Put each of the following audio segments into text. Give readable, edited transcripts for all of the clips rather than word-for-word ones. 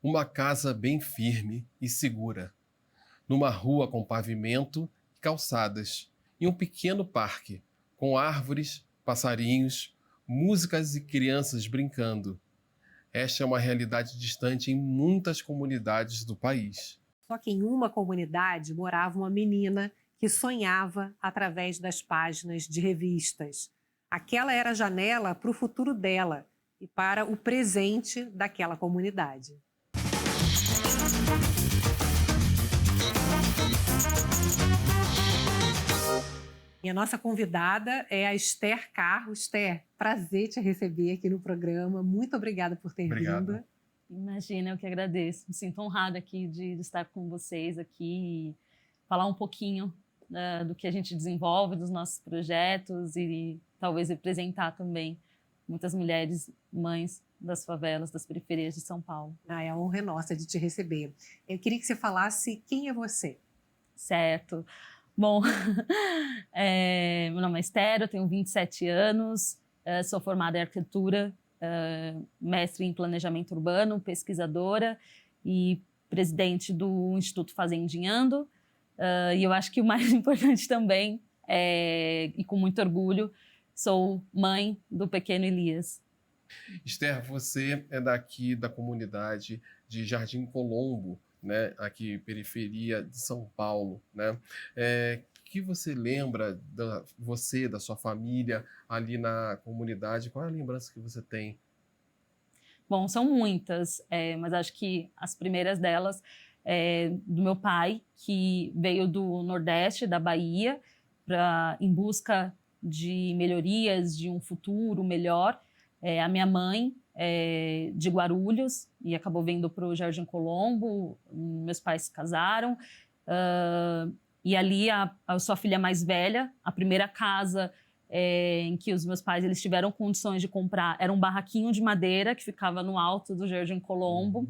Uma casa bem firme e segura, numa rua com pavimento e calçadas, e um pequeno parque, com árvores, passarinhos, músicas e crianças brincando. Esta é uma realidade distante em muitas comunidades do país. Só que em uma comunidade morava uma menina que sonhava através das páginas de revistas. Aquela era a janela para o futuro dela e para o presente daquela comunidade. E a nossa convidada é a Esther Carro. Esther, prazer te receber aqui no programa. Muito obrigada por ter Obrigado. vindo. Imagina, eu que agradeço. Me sinto honrada aqui de estar com vocês aqui e falar um pouquinho do que a gente desenvolve, dos nossos projetos e talvez representar também muitas mulheres, mães das favelas, das periferias de São Paulo. É a honra nossa de te receber. Eu queria que você falasse quem é você. Certo. Bom, meu nome é Esther, eu tenho 27 anos, sou formada em arquitetura, mestre em planejamento urbano, pesquisadora e presidente do Instituto Fazendinhando. E eu acho que o mais importante também, e com muito orgulho, sou mãe do pequeno Elias. Esther, você é daqui da comunidade de Jardim Colombo, né, aqui periferia de São Paulo, né? Que você lembra da sua família ali na comunidade? Qual é a lembrança que você tem? Bom, são muitas, mas acho que as primeiras delas do meu pai, que veio do Nordeste, da Bahia, em busca de melhorias, de um futuro melhor. A minha mãe de Guarulhos e acabou vindo para o Jardim Colombo. Meus pais se casaram e ali a sua filha mais velha, a primeira casa em que os meus pais eles tiveram condições de comprar era um barraquinho de madeira que ficava no alto do Jardim Colombo.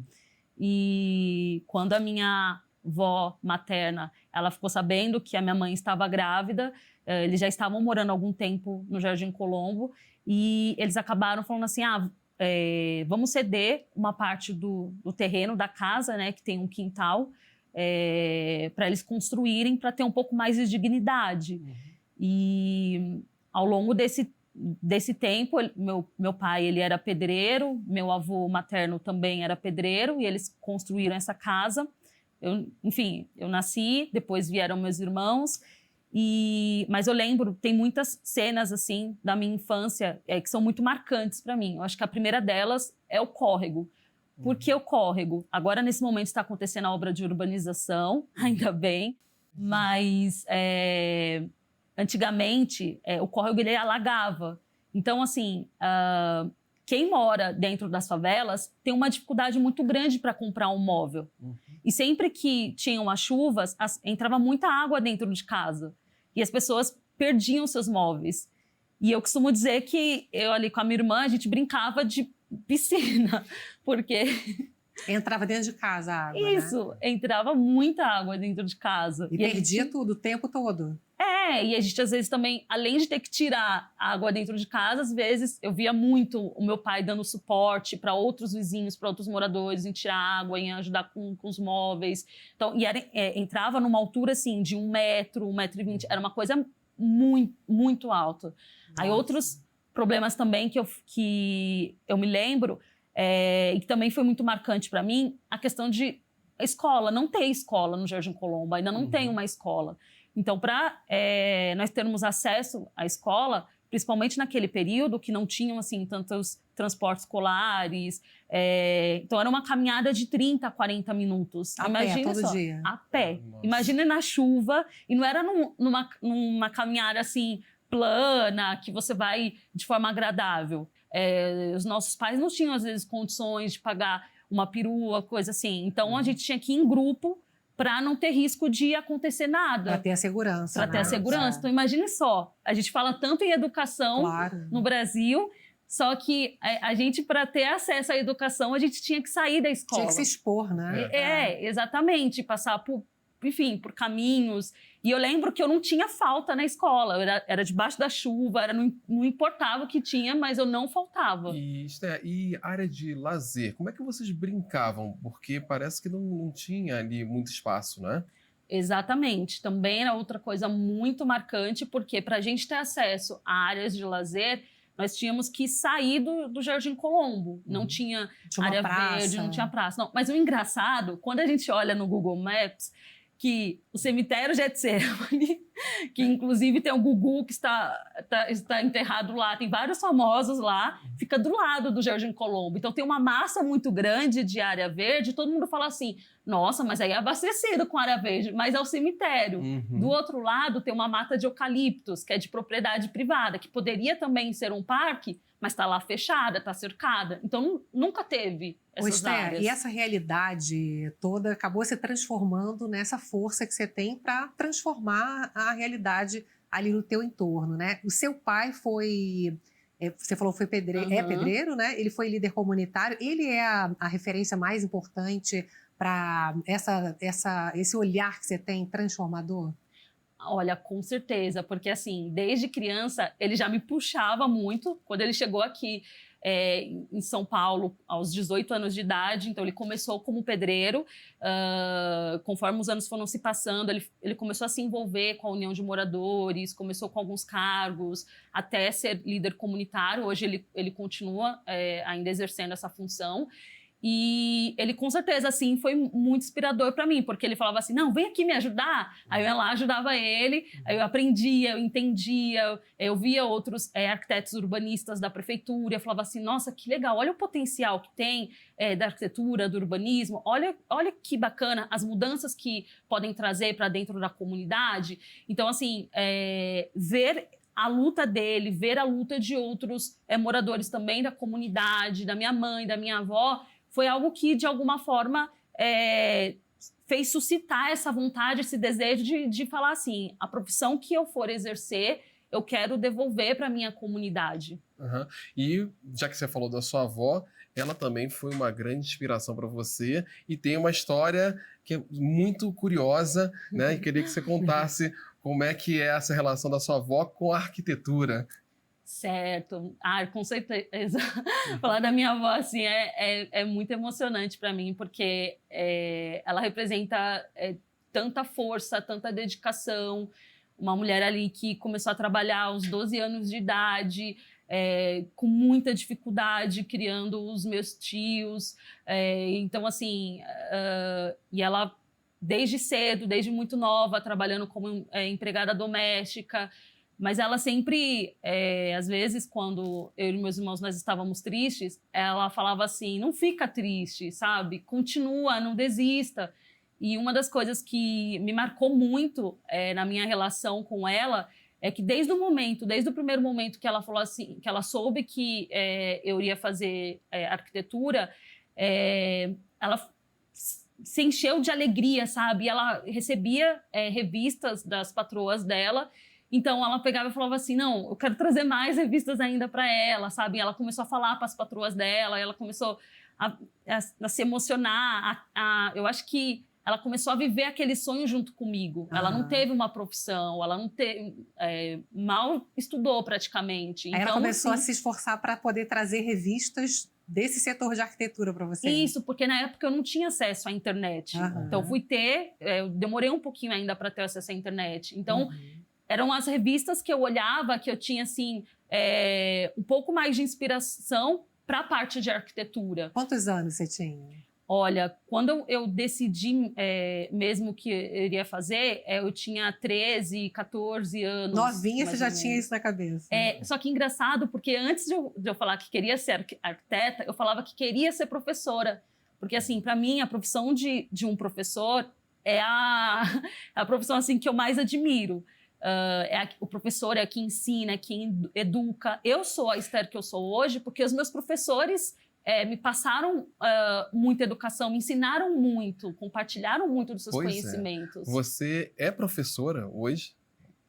E quando a minha avó materna ela ficou sabendo que a minha mãe estava grávida, eles já estavam morando há algum tempo no Jardim Colombo e eles acabaram falando assim, vamos ceder uma parte do terreno da casa, né, que tem um quintal, para eles construírem, para ter um pouco mais de dignidade. E ao longo desse tempo, meu pai ele era pedreiro, meu avô materno também era pedreiro, e eles construíram essa casa. Eu nasci, depois vieram meus irmãos, mas eu lembro, tem muitas cenas assim da minha infância que são muito marcantes para mim. Eu acho que a primeira delas é o córrego. Por que o córrego? Agora, nesse momento, está acontecendo a obra de urbanização, ainda bem, mas antigamente o córrego ele alagava. Então, assim, quem mora dentro das favelas tem uma dificuldade muito grande para comprar um móvel. E sempre que tinham as chuvas, entrava muita água dentro de casa. E as pessoas perdiam seus móveis. E eu costumo dizer que eu ali com a minha irmã, a gente brincava de piscina, porque... Entrava dentro de casa a água, Isso, né? Entrava muita água dentro de casa. E perdia tudo, o tempo todo. E a gente às vezes também, além de ter que tirar a água dentro de casa, às vezes eu via muito o meu pai dando suporte para outros vizinhos, para outros moradores, em tirar água, em ajudar com os móveis. Então, entrava numa altura assim de 1 metro, 1,20 m, era uma coisa muito, muito alta. Nossa. Aí outros problemas também que eu me lembro, e que também foi muito marcante para mim, a questão de escola. Não tem escola no Jardim Colombo, ainda não tem uma escola. Então, para nós termos acesso à escola, principalmente naquele período que não tinham assim tantos transportes escolares, então era uma caminhada de 30 a 40 minutos. A pé, todo dia? A pé. Nossa. Imagina na chuva, e não era numa caminhada assim plana, que você vai de forma agradável. Os nossos pais não tinham, às vezes, condições de pagar uma perua, coisa assim. Então, a gente tinha que ir em grupo para não ter risco de acontecer nada. Para ter a segurança. Para ter a segurança. Então, imagine só, a gente fala tanto em educação no Brasil, só que a gente, para ter acesso à educação, a gente tinha que sair da escola. Tinha que se expor, né? Exatamente. Passar por enfim, por caminhos. E eu lembro que eu não tinha falta na escola, era debaixo da chuva, não importava o que tinha, mas eu não faltava. E área de lazer, como é que vocês brincavam? Porque parece que não tinha ali muito espaço, né? Exatamente. Também era outra coisa muito marcante, porque para a gente ter acesso a áreas de lazer, nós tínhamos que sair do Jardim Colombo. Não tinha uma área praça. verde, não tinha praça. Não. Mas o engraçado, quando a gente olha no Google Maps, que o cemitério Getsemane, que inclusive tem o Gugu que está enterrado lá, tem vários famosos lá, fica do lado do Jardim Colombo. Então tem uma massa muito grande de área verde, todo mundo fala assim, nossa, mas aí é abastecido com área verde, mas é o cemitério. Do outro lado tem uma mata de eucaliptos, que é de propriedade privada, que poderia também ser um parque, mas está lá fechada, está cercada. Então nunca teve essas áreas. E essa realidade toda acabou se transformando nessa força que você tem para transformar a realidade ali no teu entorno, né? O seu pai foi, você falou foi pedreiro, é pedreiro, né? Ele foi líder comunitário, ele é a referência mais importante para esse olhar que você tem transformador? Olha, com certeza, porque assim, desde criança ele já me puxava muito. Quando ele chegou aqui em São Paulo, aos 18 anos de idade, então ele começou como pedreiro. Conforme os anos foram se passando, ele começou a se envolver com a União de Moradores, começou com alguns cargos, até ser líder comunitário. Hoje ele continua ainda exercendo essa função. E ele, com certeza, assim, foi muito inspirador para mim, porque ele falava assim, não, vem aqui me ajudar. Aí eu ia lá, ajudava ele, aí eu aprendia, eu entendia, eu via outros arquitetos urbanistas da prefeitura, eu falava assim, nossa, que legal, olha o potencial que tem da arquitetura, do urbanismo, olha que bacana as mudanças que podem trazer para dentro da comunidade. Então, assim, ver a luta dele, ver a luta de outros moradores também da comunidade, da minha mãe, da minha avó, foi algo que, de alguma forma, fez suscitar essa vontade, esse desejo de falar assim, a profissão que eu for exercer, eu quero devolver para a minha comunidade. E, já que você falou da sua avó, ela também foi uma grande inspiração para você e tem uma história que é muito curiosa, né? E queria que você contasse como é que é essa relação da sua avó com a arquitetura. Certo. Com certeza. Falar da minha avó, assim, é muito emocionante para mim, porque ela representa tanta força, tanta dedicação. Uma mulher ali que começou a trabalhar aos 12 anos de idade, com muita dificuldade, criando os meus tios. Então, assim, e ela, desde cedo, desde muito nova, trabalhando como empregada doméstica. Mas ela sempre, às vezes, quando eu e meus irmãos nós estávamos tristes, ela falava assim, não fica triste, sabe? Continua, não desista. E uma das coisas que me marcou muito na minha relação com ela é que desde o primeiro momento que ela falou assim, que ela soube que eu iria fazer arquitetura, ela se encheu de alegria, sabe? Ela recebia revistas das patroas dela. Então, ela pegava e falava assim, não, eu quero trazer mais revistas ainda para ela, sabe? Ela começou a falar para as patroas dela, ela começou a se emocionar. Eu acho que ela começou a viver aquele sonho junto comigo. Ela não teve uma profissão, ela não teve, mal estudou praticamente. Aí ela começou a se esforçar para poder trazer revistas desse setor de arquitetura para você. Isso, porque na época eu não tinha acesso à internet. Então, eu fui ter, eu demorei um pouquinho ainda para ter acesso à internet. Então, eram as revistas que eu olhava, que eu tinha, assim, um pouco mais de inspiração para a parte de arquitetura. Quantos anos você tinha? Olha, quando eu decidi mesmo que eu iria fazer, eu tinha 13, 14 anos. Novinha, você já tinha isso na cabeça. Só que engraçado, porque antes de eu falar que queria ser arquiteta, eu falava que queria ser professora. Porque, assim, para mim, a profissão de um professor é a profissão assim, que eu mais admiro. O professor é quem ensina, é quem educa. Eu sou a Esther que eu sou hoje porque os meus professores me passaram muita educação, me ensinaram muito, compartilharam muito dos seus conhecimentos. Você é professora hoje?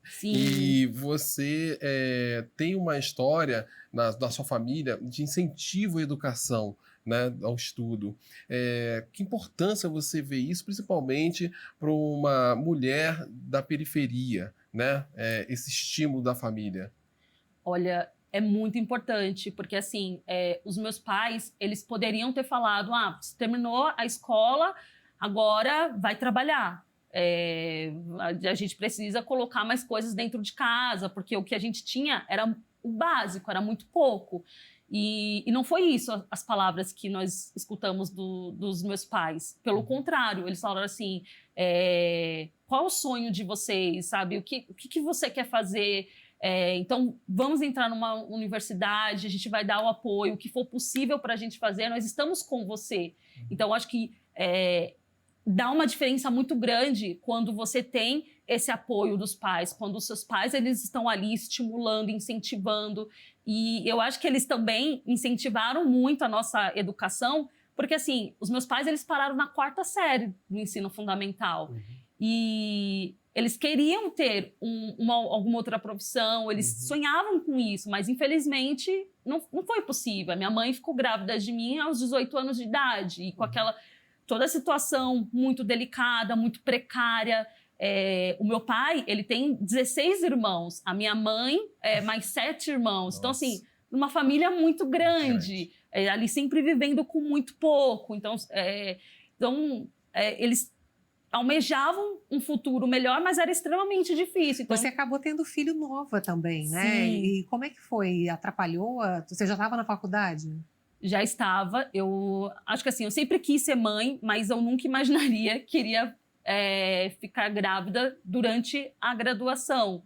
Sim. E você tem uma história da sua família de incentivo à educação. né, ao estudo. Que importância você vê isso, principalmente para uma mulher da periferia, né? Esse estímulo da família. Olha, é muito importante, porque assim, os meus pais, eles poderiam ter falado, você terminou a escola, agora vai trabalhar. A gente precisa colocar mais coisas dentro de casa, porque o que a gente tinha era o básico, era muito pouco. E não foi isso as palavras que nós escutamos dos meus pais. Pelo contrário, eles falaram assim, qual é o sonho de vocês, sabe? O que você quer fazer? Então, vamos entrar numa universidade, a gente vai dar o apoio, o que for possível para a gente fazer, nós estamos com você. Então, acho que dá uma diferença muito grande quando você tem esse apoio dos pais, quando os seus pais eles estão ali estimulando, incentivando. E eu acho que eles também incentivaram muito a nossa educação, porque assim, os meus pais eles pararam na 4ª série do ensino fundamental. E eles queriam ter alguma outra profissão, eles sonhavam com isso, mas infelizmente não foi possível. A minha mãe ficou grávida de mim aos 18 anos de idade, e com toda a situação muito delicada, muito precária. O meu pai, ele tem 16 irmãos, a minha mãe, mais 7 irmãos. Nossa. Então, assim, uma família muito grande, ali sempre vivendo com muito pouco. Então, eles almejavam um futuro melhor, mas era extremamente difícil. Então... Você acabou tendo filho nova também, né? Sim. E como é que foi? Atrapalhou? Você já estava na faculdade? Já estava. Eu acho que assim, eu sempre quis ser mãe, mas eu nunca imaginaria que iria ficar grávida durante a graduação.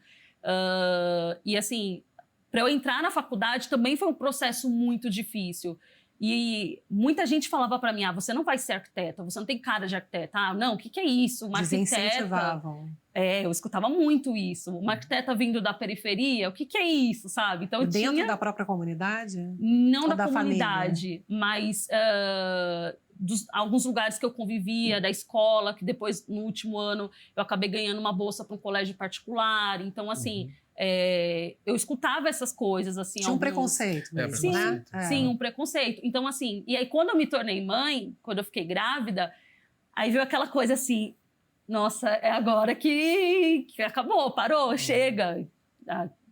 E assim, para eu entrar na faculdade também foi um processo muito difícil. E muita gente falava para mim, você não vai ser arquiteta, você não tem cara de arquiteta. Não, o que é isso? Uma arquiteta... Desincentivavam. Eu escutava muito isso. Uma arquiteta vindo da periferia, o que é isso, sabe? Então, dentro da própria comunidade? Não da da comunidade, família? mas alguns lugares que eu convivia, da escola, que depois, no último ano, eu acabei ganhando uma bolsa para um colégio particular. Então, assim... eu escutava essas coisas, assim... Tinha um preconceito mesmo, sim, né? Sim, um preconceito. Então, assim... E aí, quando eu me tornei mãe, quando eu fiquei grávida, aí veio aquela coisa assim... Nossa, é agora que acabou, parou, chega.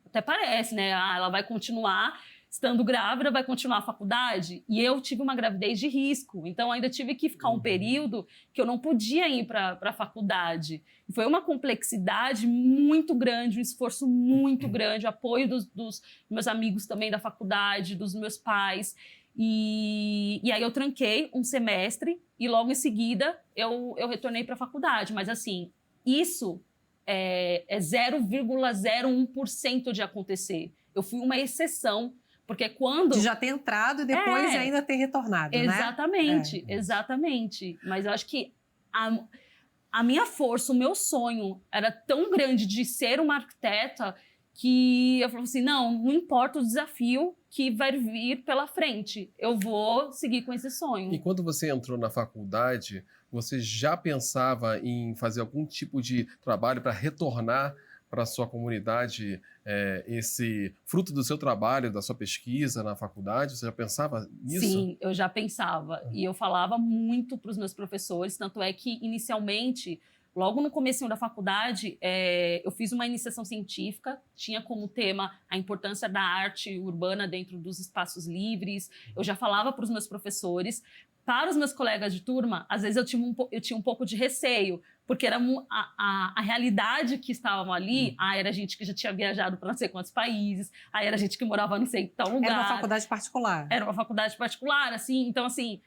Até parece, né? Ela vai continuar estando grávida, vai continuar a faculdade. E eu tive uma gravidez de risco. Então, ainda tive que ficar um período que eu não podia ir para a faculdade. E foi uma complexidade muito grande, um esforço muito grande, o apoio dos meus amigos também da faculdade, dos meus pais. E aí eu tranquei um semestre e logo em seguida eu retornei para a faculdade. Mas assim, isso é 0,01% de acontecer. Eu fui uma exceção, porque quando... De já ter entrado e depois ainda ter retornado, exatamente, né? Exatamente. Mas eu acho que a minha força, o meu sonho era tão grande de ser uma arquiteta que eu falei assim, não importa o desafio que vai vir pela frente, eu vou seguir com esse sonho. E quando você entrou na faculdade, você já pensava em fazer algum tipo de trabalho para retornar para a sua comunidade esse fruto do seu trabalho, da sua pesquisa na faculdade? Você já pensava nisso? Sim, eu já pensava. E eu falava muito para os meus professores, tanto é que, inicialmente... Logo no comecinho da faculdade, eu fiz uma iniciação científica, tinha como tema a importância da arte urbana dentro dos espaços livres. Eu já falava para os meus professores. Para os meus colegas de turma, às vezes eu tinha um pouco de receio, porque era a realidade que estavam ali, era gente que já tinha viajado para não sei quantos países, era gente que morava não sei em tal lugar. Era uma faculdade particular. Era uma faculdade particular, assim, então assim...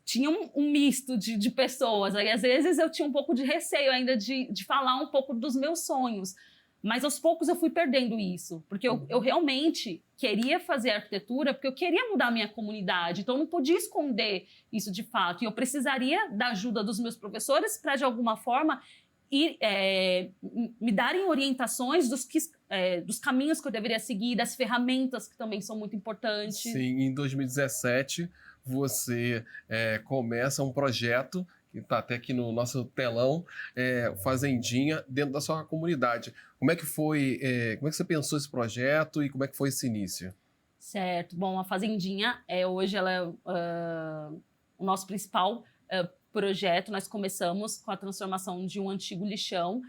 tinha um misto de pessoas. Aí, às vezes, eu tinha um pouco de receio ainda de falar um pouco dos meus sonhos. Mas, aos poucos, eu fui perdendo isso. Porque eu realmente queria fazer arquitetura porque eu queria mudar a minha comunidade. Então, eu não podia esconder isso de fato. E eu precisaria da ajuda dos meus professores para, de alguma forma, me darem orientações dos caminhos que eu deveria seguir, das ferramentas que também são muito importantes. Sim, em 2017... você começa um projeto, que está até aqui no nosso telão, Fazendinha, dentro da sua comunidade. Como é que foi, como é que você pensou esse projeto e como é que foi esse início? Certo. Bom, a Fazendinha, hoje, ela é o nosso principal projeto. Nós começamos com a transformação de um antigo lixão,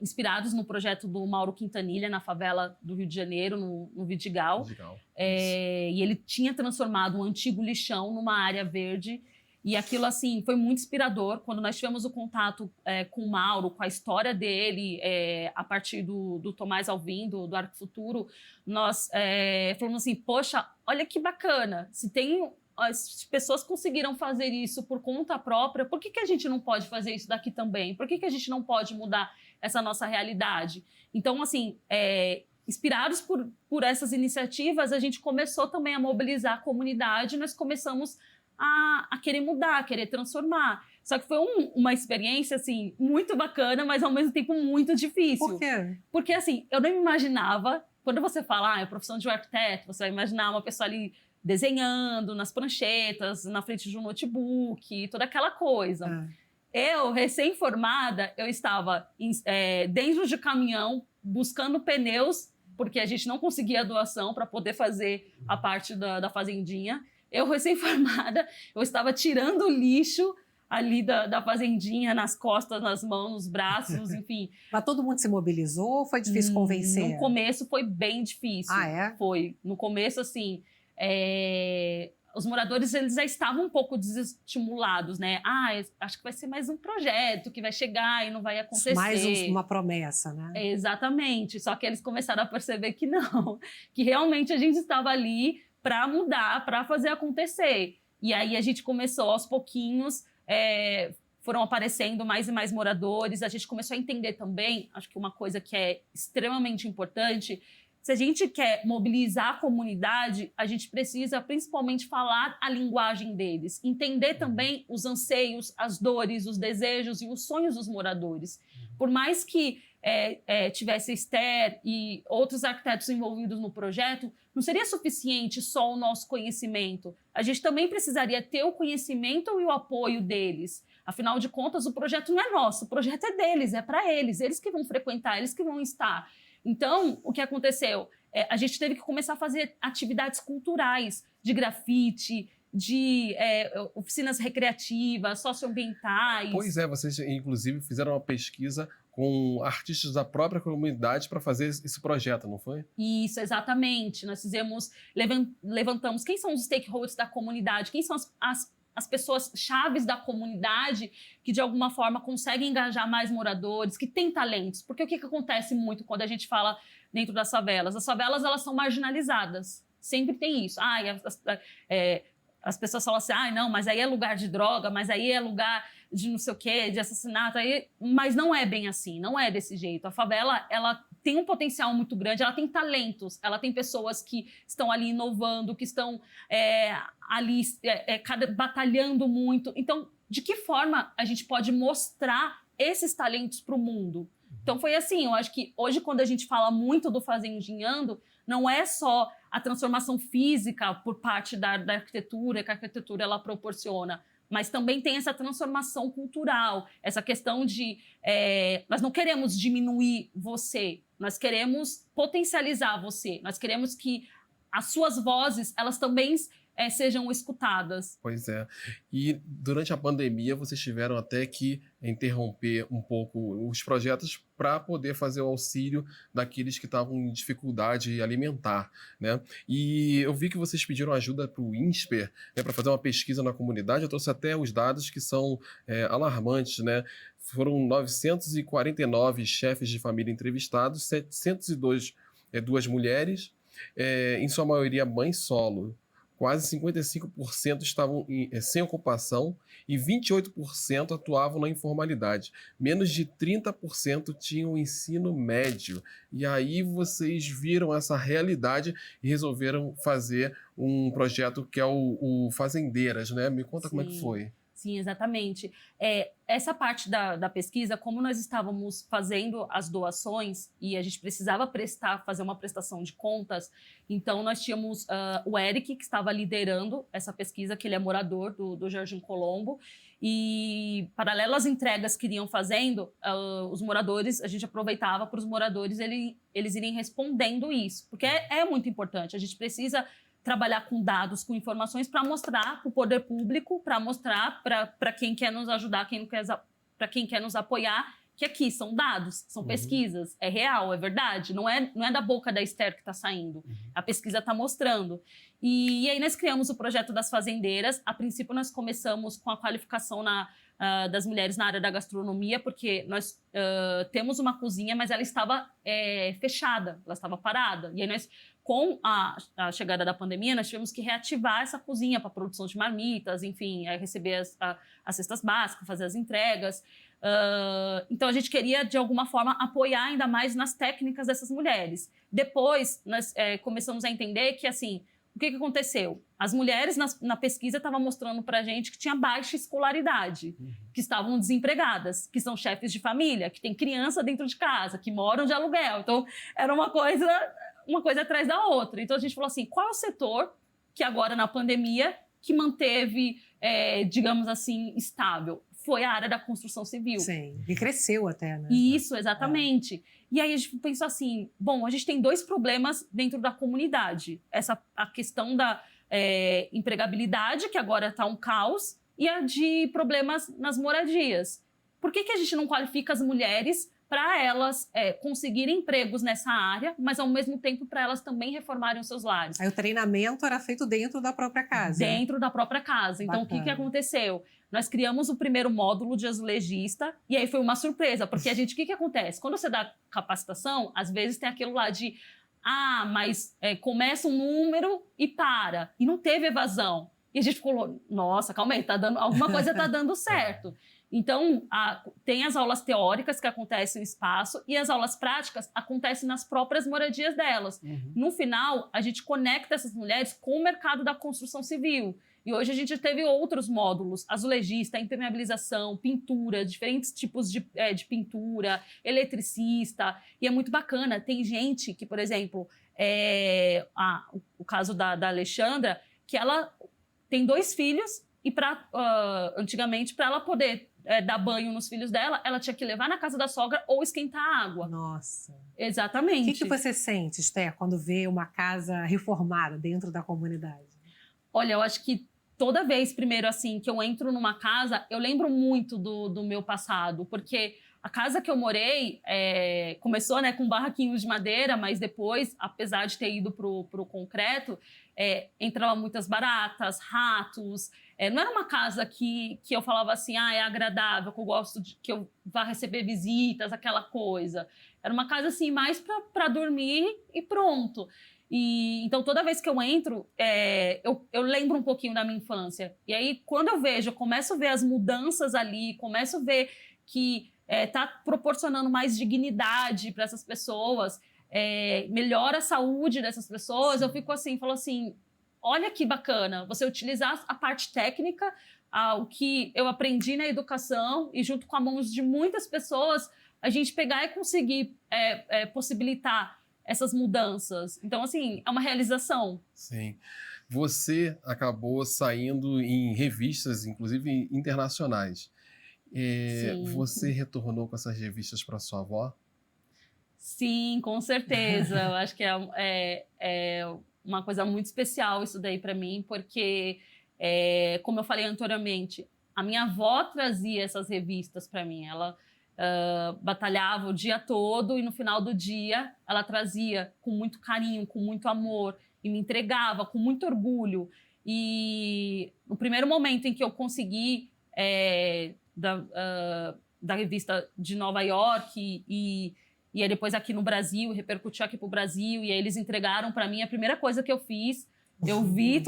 inspirados no projeto do Mauro Quintanilha, na favela do Rio de Janeiro, no Vidigal. E ele tinha transformado um antigo lixão numa área verde. E aquilo, assim, foi muito inspirador. Quando nós tivemos o contato com o Mauro, com a história dele, a partir do Tomás Alvim, do Arco Futuro, nós falamos assim, poxa, olha que bacana, se tem... As pessoas conseguiram fazer isso por conta própria, por que a gente não pode fazer isso daqui também? Por que a gente não pode mudar essa nossa realidade? Então, assim, inspirados por essas iniciativas, a gente começou também a mobilizar a comunidade, nós começamos a querer mudar, a querer transformar. Só que foi uma experiência, assim, muito bacana, mas ao mesmo tempo muito difícil. Por quê? Porque, assim, eu não me imaginava, quando você fala, a profissão de um arquiteto, você vai imaginar uma pessoa ali desenhando nas pranchetas, na frente de um notebook, toda aquela coisa. Eu, recém-formada, eu estava dentro de caminhão, buscando pneus, porque a gente não conseguia doação para poder fazer a parte da Fazendinha. Eu, recém-formada, eu estava tirando o lixo ali da Fazendinha, nas costas, nas mãos, nos braços, enfim. Mas todo mundo se mobilizou ou foi difícil convencer? No começo foi bem difícil. Ah, é? Foi. No começo, assim... os moradores, eles já estavam um pouco desestimulados, né? Acho que vai ser mais um projeto que vai chegar e não vai acontecer. Mais uma promessa, né? Exatamente. Só que eles começaram a perceber que não. Que realmente a gente estava ali para mudar, para fazer acontecer. E aí a gente começou aos pouquinhos, foram aparecendo mais e mais moradores. A gente começou a entender também, acho que uma coisa que é extremamente importante, se a gente quer mobilizar a comunidade, a gente precisa principalmente falar a linguagem deles, entender também os anseios, as dores, os desejos e os sonhos dos moradores. Por mais que tivesse Esther e outros arquitetos envolvidos no projeto, não seria suficiente só o nosso conhecimento. A gente também precisaria ter o conhecimento e o apoio deles. Afinal de contas, o projeto não é nosso, o projeto é deles, é para eles que vão frequentar, eles que vão estar. Então, o que aconteceu? A gente teve que começar a fazer atividades culturais, de grafite, de oficinas recreativas, socioambientais. Pois é, vocês inclusive fizeram uma pesquisa com artistas da própria comunidade para fazer esse projeto, não foi? Isso, exatamente. Nós levantamos quem são os stakeholders da comunidade, quem são as pessoas chaves da comunidade que, de alguma forma, conseguem engajar mais moradores, que têm talentos. Porque o que acontece muito quando a gente fala dentro das favelas? As favelas, elas são marginalizadas. Sempre tem isso. As pessoas falam assim, não, mas aí é lugar de droga, mas aí é lugar de não sei o quê, de assassinato. Mas não é bem assim, não é desse jeito. A favela, ela tem um potencial muito grande, ela tem talentos, ela tem pessoas que estão ali inovando, que estão ali batalhando muito. Então, de que forma a gente pode mostrar esses talentos para o mundo? Então, foi assim, eu acho que hoje, quando a gente fala muito do Fazendinhando, não é só a transformação física por parte da arquitetura, que a arquitetura ela proporciona, mas também tem essa transformação cultural, essa questão de... nós não queremos diminuir você, nós queremos potencializar você, nós queremos que as suas vozes, elas também sejam escutadas. Pois é. E durante a pandemia, vocês tiveram até que interromper um pouco os projetos para poder fazer o auxílio daqueles que estavam em dificuldade alimentar, né? E eu vi que vocês pediram ajuda para o INSPER, né, para fazer uma pesquisa na comunidade. Eu trouxe até os dados que são alarmantes, né? Foram 949 chefes de família entrevistados, 702 duas mulheres, em sua maioria mães solo. Quase 55% estavam sem ocupação e 28% atuavam na informalidade. Menos de 30% tinham ensino médio. E aí vocês viram essa realidade e resolveram fazer um projeto que é o Fazendeiras, né? Me conta. Sim. Como é que foi. Sim, exatamente. Essa parte da pesquisa, como nós estávamos fazendo as doações e a gente precisava fazer uma prestação de contas, então nós tínhamos o Eric, que estava liderando essa pesquisa, que ele é morador do Jardim Colombo, e paralelo às entregas que iriam fazendo, os moradores, a gente aproveitava para os moradores eles irem respondendo isso, porque é muito importante, a gente precisa trabalhar com dados, com informações para mostrar para o poder público, para mostrar para quem quer nos ajudar, para quem quer nos apoiar, que aqui são dados, são pesquisas, é real, é verdade, não é da boca da Esther que está saindo, a pesquisa está mostrando. E aí nós criamos o projeto das fazendeiras. A princípio nós começamos com a qualificação das mulheres na área da gastronomia, porque nós temos uma cozinha, mas ela estava fechada, ela estava parada. E aí nós, com a chegada da pandemia, nós tivemos que reativar essa cozinha para a produção de marmitas, enfim, receber as cestas básicas, fazer as entregas. Então a gente queria, de alguma forma, apoiar ainda mais nas técnicas dessas mulheres. Depois, nós começamos a entender que, assim, o que aconteceu? As mulheres na pesquisa estavam mostrando para a gente que tinha baixa escolaridade, que estavam desempregadas, que são chefes de família, que tem criança dentro de casa, que moram de aluguel. Então, era uma coisa atrás da outra. Então, a gente falou assim, qual é o setor que agora, na pandemia, que manteve, digamos assim, estável? Foi a área da construção civil. Sim, e cresceu até, né? Isso, exatamente. E aí a gente pensou assim, bom, a gente tem dois problemas dentro da comunidade. A questão da empregabilidade, que agora está um caos, e a de problemas nas moradias. Por que a gente não qualifica as mulheres para elas conseguirem empregos nessa área, mas ao mesmo tempo para elas também reformarem os seus lares? Aí o treinamento era feito dentro da própria casa. Dentro da própria casa. Então, Bacana. o que aconteceu? Nós criamos o primeiro módulo de azulejista e aí foi uma surpresa, porque o que acontece? Quando você dá capacitação, às vezes tem aquilo lá de mas começa um número e para. E não teve evasão. E a gente falou, nossa, calma aí, alguma coisa está dando certo. Então, tem as aulas teóricas que acontecem no espaço e as aulas práticas acontecem nas próprias moradias delas. No final, a gente conecta essas mulheres com o mercado da construção civil. E hoje a gente teve outros módulos, azulejista, impermeabilização, pintura, diferentes tipos de pintura, eletricista, e é muito bacana. Tem gente que, por exemplo, o caso da Alexandra, que ela tem 2 filhos e antigamente, para ela poder dar banho nos filhos dela, ela tinha que levar na casa da sogra ou esquentar a água. Nossa. Exatamente. O que você sente, Esther, quando vê uma casa reformada dentro da comunidade? Olha, eu acho que toda vez, primeiro, assim, que eu entro numa casa, eu lembro muito do meu passado, porque a casa que eu morei começou, né, com barraquinhos de madeira, mas depois, apesar de ter ido pro concreto, entrava muitas baratas, ratos. Não era uma casa que eu falava assim, é agradável, que eu gosto que eu vá receber visitas, aquela coisa. Era uma casa assim mais para dormir e pronto. E então toda vez que eu entro, eu lembro um pouquinho da minha infância. E aí quando eu começo a ver as mudanças ali, começo a ver que está proporcionando mais dignidade para essas pessoas, melhora a saúde dessas pessoas. Sim. Eu fico assim, falo assim, olha que bacana, você utilizar a parte técnica, o que eu aprendi na educação e junto com a mão de muitas pessoas, a gente pegar e conseguir possibilitar essas mudanças. Então, assim, é uma realização. Sim. Você acabou saindo em revistas, inclusive internacionais. Você retornou com essas revistas para sua avó? Sim, com certeza. Eu acho que é uma coisa muito especial isso daí para mim, porque, como eu falei anteriormente, a minha avó trazia essas revistas para mim. Ela batalhava o dia todo e no final do dia ela trazia com muito carinho, com muito amor e me entregava com muito orgulho. E no primeiro momento em que eu consegui da revista de Nova York e aí depois aqui no Brasil, repercutiu aqui para o Brasil, e aí eles entregaram para mim, a primeira coisa que eu fiz, eu vi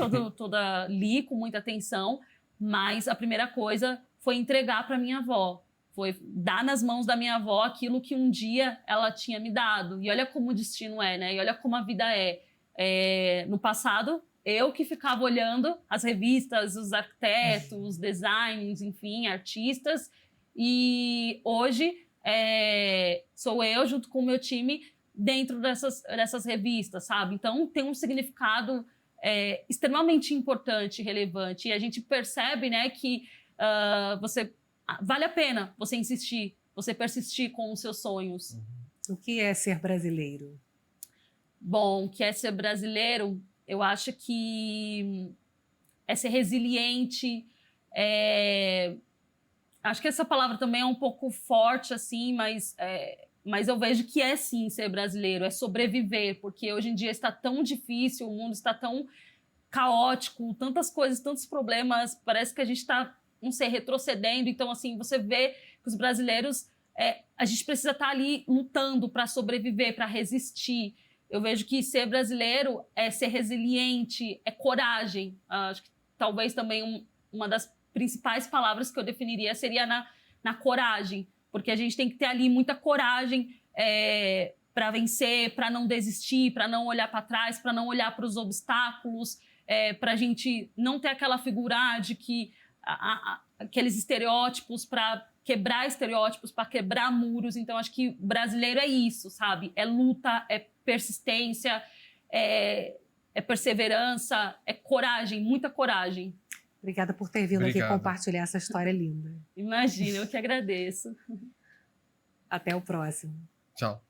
li com muita atenção, mas a primeira coisa foi entregar para minha avó, foi dar nas mãos da minha avó aquilo que um dia ela tinha me dado. E olha como o destino né? E olha como a vida no passado, eu que ficava olhando as revistas, os arquitetos, os designs, enfim, artistas. E hoje sou eu, junto com o meu time, dentro dessas revistas, sabe? Então, tem um significado extremamente importante e relevante. E a gente percebe, né, que vale a pena você insistir, você persistir com os seus sonhos. O que é ser brasileiro? Bom, o que é ser brasileiro? Eu acho que é ser resiliente. Acho que essa palavra também é um pouco forte, assim, mas eu vejo que é sim ser brasileiro, é sobreviver, porque hoje em dia está tão difícil, o mundo está tão caótico, tantas coisas, tantos problemas, parece que a gente está, não sei, retrocedendo. Então, assim, você vê que os brasileiros, a gente precisa estar ali lutando para sobreviver, para resistir. Eu vejo que ser brasileiro é ser resiliente, é coragem. Acho que talvez também uma das principais palavras que eu definiria seria na coragem, porque a gente tem que ter ali muita coragem para vencer, para não desistir, para não olhar para trás, para não olhar para os obstáculos, para a gente não ter aquela figura de que aqueles estereótipos, para quebrar estereótipos, para quebrar muros. Então, acho que brasileiro é isso, sabe? É luta, é persistência, é perseverança, é coragem, muita coragem. Obrigada por ter vindo aqui compartilhar essa história linda. Imagina, eu que agradeço. Até o próximo. Tchau.